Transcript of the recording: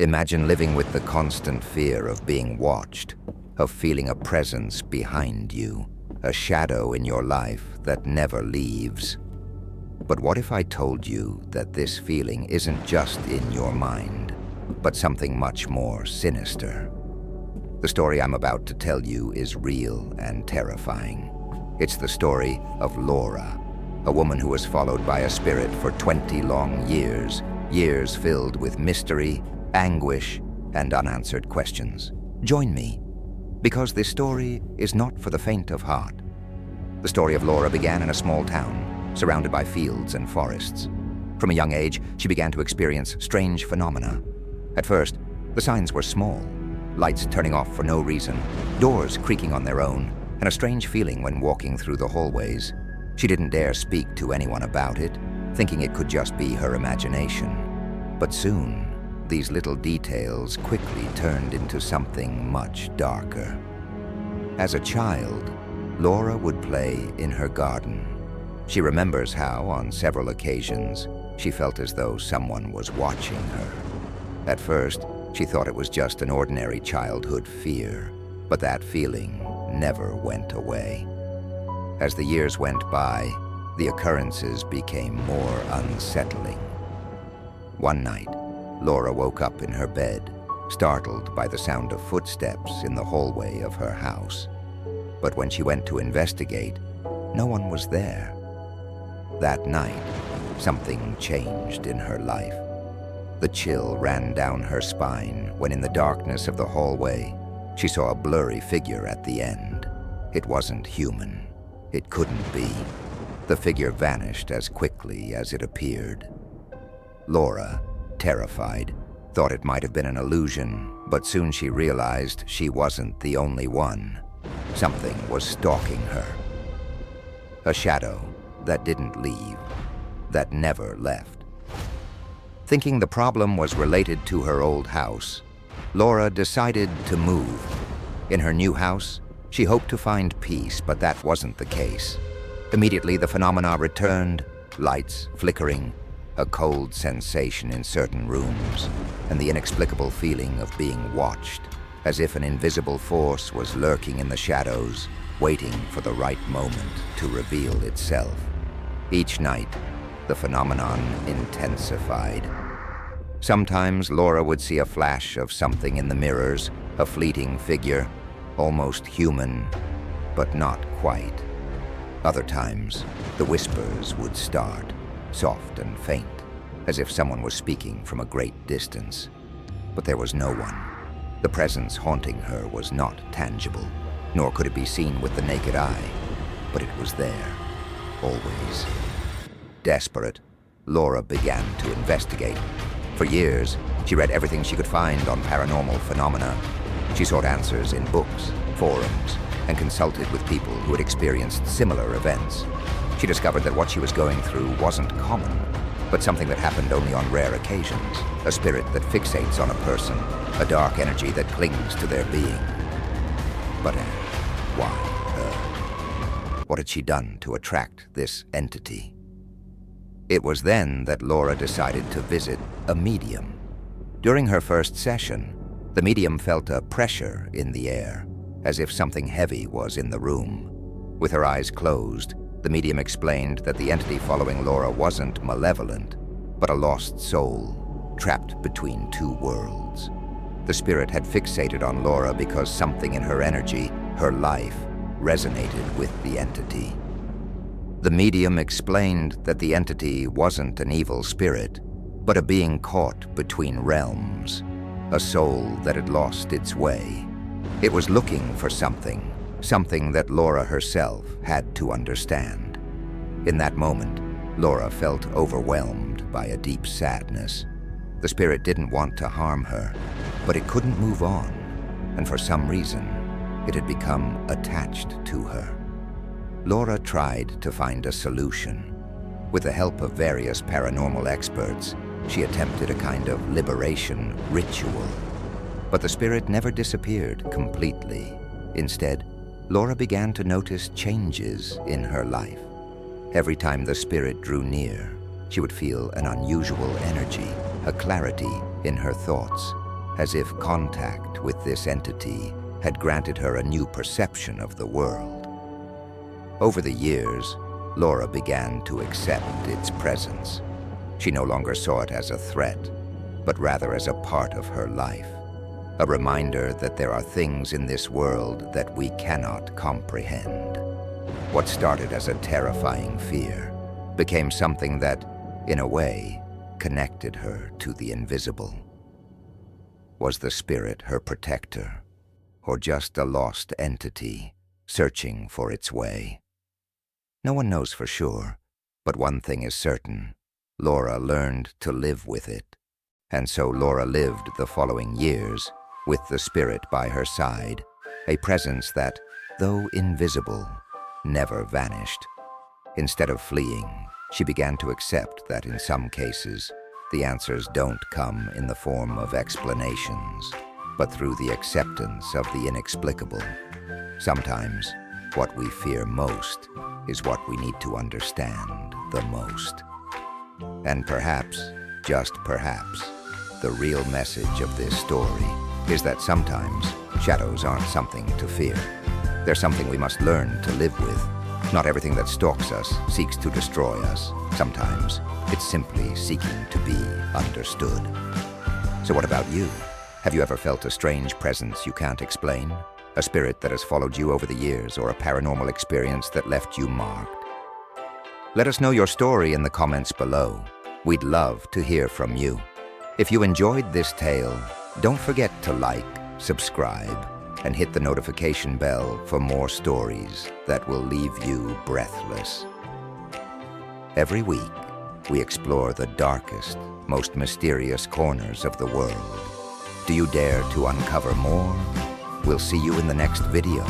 Imagine living with the constant fear of being watched, of feeling a presence behind you, a shadow in your life that never leaves. But what if I told you that this feeling isn't just in your mind, but something much more sinister? The story I'm about to tell you is real and terrifying. It's the story of Laura, a woman who was followed by a spirit for 20 long years, years filled with mystery, anguish, and unanswered questions. Join me, because this story is not for the faint of heart. The story of Laura began in a small town, surrounded by fields and forests. From a young age, she began to experience strange phenomena. At first, the signs were small, lights turning off for no reason, doors creaking on their own, and a strange feeling when walking through the hallways. She didn't dare speak to anyone about it, thinking it could just be her imagination. But soon, these little details quickly turned into something much darker. As a child, Laura would play in her garden. She remembers how, on several occasions, she felt as though someone was watching her. At first, she thought it was just an ordinary childhood fear, but that feeling never went away. As the years went by, the occurrences became more unsettling. One night, Laura woke up in her bed, startled by the sound of footsteps in the hallway of her house. But when she went to investigate, no one was there. That night, something changed in her life. The chill ran down her spine when, in the darkness of the hallway, she saw a blurry figure at the end. It wasn't human. It couldn't be. The figure vanished as quickly as it appeared. Laura, terrified, thought it might have been an illusion, but soon she realized she wasn't the only one. Something was stalking her. A shadow that didn't leave, that never left. Thinking the problem was related to her old house, Laura decided to move. In her new house, she hoped to find peace, but that wasn't the case. Immediately, the phenomena returned, lights flickering, a cold sensation in certain rooms, and the inexplicable feeling of being watched, as if an invisible force was lurking in the shadows, waiting for the right moment to reveal itself. Each night, the phenomenon intensified. Sometimes Laura would see a flash of something in the mirrors, a fleeting figure, almost human, but not quite. Other times, the whispers would start, soft and faint, as if someone was speaking from a great distance. But there was no one. The presence haunting her was not tangible, nor could it be seen with the naked eye, but it was there, always. Desperate, Laura began to investigate. For years, she read everything she could find on paranormal phenomena. She sought answers in books, forums, and consulted with people who had experienced similar events. She discovered that what she was going through wasn't common, but something that happened only on rare occasions, a spirit that fixates on a person, a dark energy that clings to their being. But why her? What had she done to attract this entity? It was then that Laura decided to visit a medium. During her first session, the medium felt a pressure in the air, as if something heavy was in the room. With her eyes closed, the medium explained that the entity following Laura wasn't malevolent, but a lost soul, trapped between two worlds. The spirit had fixated on Laura because something in her energy, her life, resonated with the entity. The medium explained that the entity wasn't an evil spirit, but a being caught between realms, a soul that had lost its way. It was looking for something that Laura herself had to understand. In that moment, Laura felt overwhelmed by a deep sadness. The spirit didn't want to harm her, but it couldn't move on, and for some reason, it had become attached to her. Laura tried to find a solution. With the help of various paranormal experts, she attempted a kind of liberation ritual. But the spirit never disappeared completely. Instead, Laura began to notice changes in her life. Every time the spirit drew near, she would feel an unusual energy, a clarity in her thoughts. as if contact with this entity had granted her a new perception of the world. Over the years, Laura began to accept its presence. She no longer saw it as a threat, but rather as a part of her life, a reminder that there are things in this world that we cannot comprehend. What started as a terrifying fear became something that, in a way, connected her to the invisible. Was the spirit her protector, or just a lost entity searching for its way? No one knows for sure, but one thing is certain: Laura learned to live with it. And so Laura lived the following years with the spirit by her side, a presence that, though invisible, never vanished. Instead of fleeing, she began to accept that in some cases, the answers don't come in the form of explanations, but through the acceptance of the inexplicable. Sometimes, what we fear most is what we need to understand the most. And perhaps, just perhaps, the real message of this story is that sometimes shadows aren't something to fear. They're something we must learn to live with. Not everything that stalks us seeks to destroy us. Sometimes it's simply seeking to be understood. So what about you? Have you ever felt a strange presence you can't explain? A spirit that has followed you over the years, or a paranormal experience that left you marked? Let us know your story in the comments below. We'd love to hear from you. If you enjoyed this tale, don't forget to like, subscribe, and hit the notification bell for more stories that will leave you breathless. Every week, we explore the darkest, most mysterious corners of the world. Do you dare to uncover more? We'll see you in the next video.